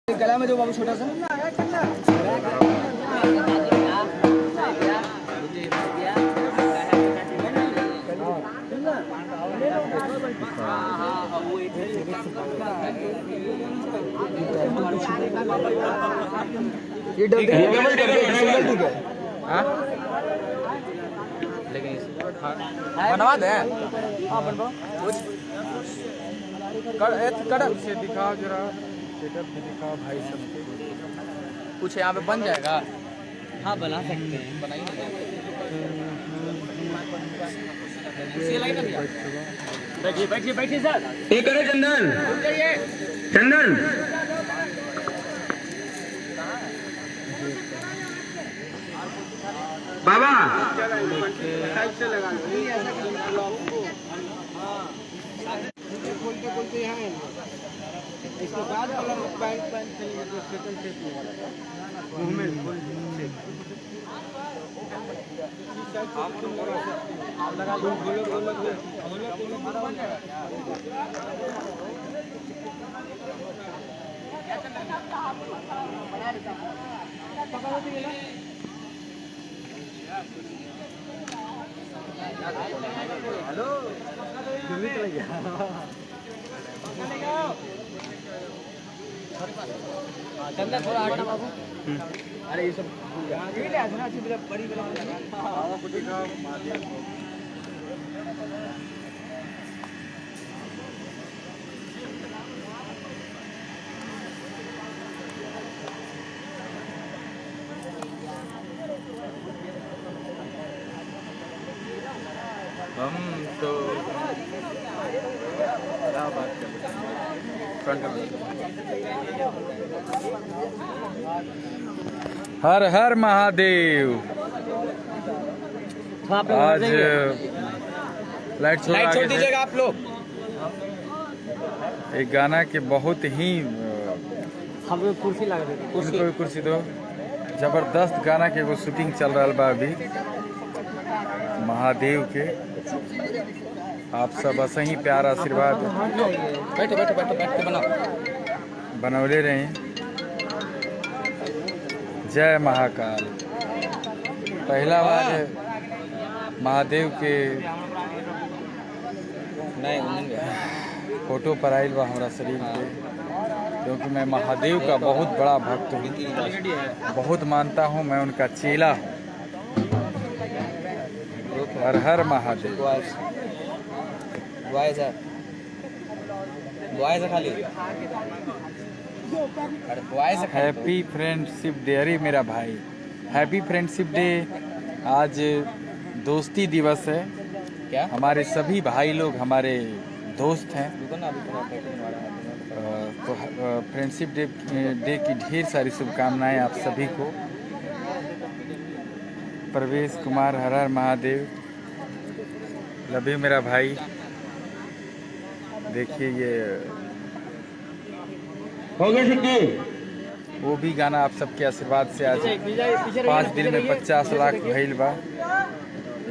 गला में जो बाबू छोटा सा ये डबल ठीक है। हाँ लेकिन बनवा दे। हाँ बनवा कड़ से दिखाओ जरा, सेटअप भी दिखाओ भाई सबके। कुछ यहाँ पे बन जाएगा। हाँ बना सकते हैं, बनाइए। बैठिए बैठिए बैठिए सर। ये करो चंदन, चंदन बाबा खोलते खोलते यहाँ इसके बाद पैंट हेलो जल्दी चला गया। चंदा थोड़ा हटना बाबू। अरे ये सब ये ले आना अच्छी बड़ी हम तो क्या बात कर हर हर महादेव। आज लाइट छोड़ दीजिएगा आप लोग। एक गाना के बहुत ही हम कुर्सी लगा देते, कुर्सी दो। जबरदस्त गाना के वो शूटिंग चल रहा बा अभी महादेव के। आप सब ऐसे ही प्यार आशीर्वाद बैठे बैठे बैठे बैठ के बनौले रहे। जय महाकाल। पहला बार महादेव के फोटो पर आयल बा हमारा शरीर पे, क्योंकि मैं महादेव का बहुत बड़ा भक्त हूँ, बहुत मानता हूँ, मैं उनका चेला हूँ। हर हर महादेव। Happy friendship day. अरे मेरा भाई हैप्पी फ्रेंडशिप डे। आज दोस्ती दिवस है। क्या हमारे सभी भाई लोग हमारे दोस्त हैं, तो फ्रेंडशिप डे की ढेर सारी शुभकामनाएं आप सभी को। प्रवेश कुमार हर हर महादेव। लभी मेरा भाई। देखिए ये हो गया। वो भी गाना आप सबके आशीर्वाद से आज 5 दिन में 50 लाख भइल बा।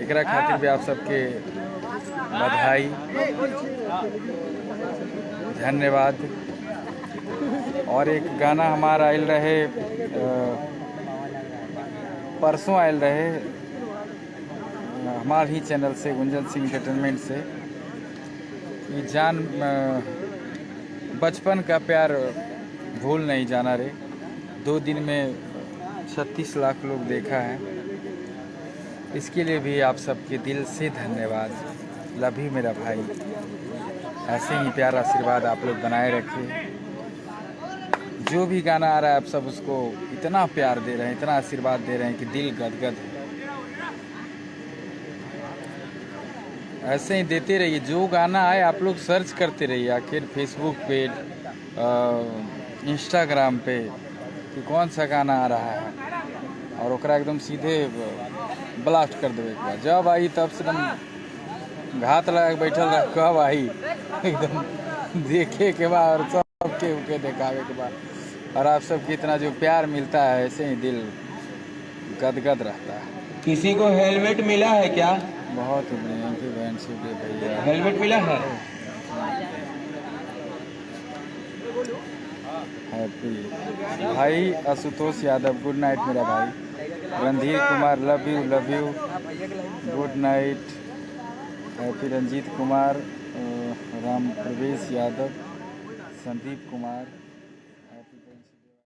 एकरा खातिर भी आप सबके बधाई, धन्यवाद। और एक गाना हमारा आयल रहे, परसों आयल रहे हमारे ही चैनल से, गुंजन सिंह एंटरटेनमेंट से, ये जान बचपन का प्यार भूल नहीं जाना रे। 2 दिन में 36 लाख लोग देखा है। इसके लिए भी आप सबके दिल से धन्यवाद। लभी मेरा भाई, ऐसे ही प्यार आशीर्वाद आप लोग बनाए रखिए। जो भी गाना आ रहा है आप सब उसको इतना प्यार दे रहे हैं, इतना आशीर्वाद दे रहे हैं कि दिल गदगद है। ऐसे ही देते रहिए। जो गाना आए आप लोग सर्च करते रहिए, आखिर फेसबुक पे, इंस्टाग्राम पे कि कौन सा गाना आ रहा है, और ओकरा एकदम सीधे ब्लास्ट कर देवे। जब आई तब से एकदम घात लगा के बैठल रह, कब आई एकदम देखे के बाद और सबके उके देखावे के बाद। और आप सबके इतना जो प्यार मिलता है, ऐसे ही दिल गदगद रहता है। किसी को हेलमेट मिला है क्या? बहुत बढ़िया बहन से भैया हेलमेट मिला है। हैप्पी। भाई आशुतोष यादव गुड नाइट मेरा भाई। Randhir Kumar love you good night happy. Ranjit Kumar Ram Pravesh Yadav Sandeep Kumar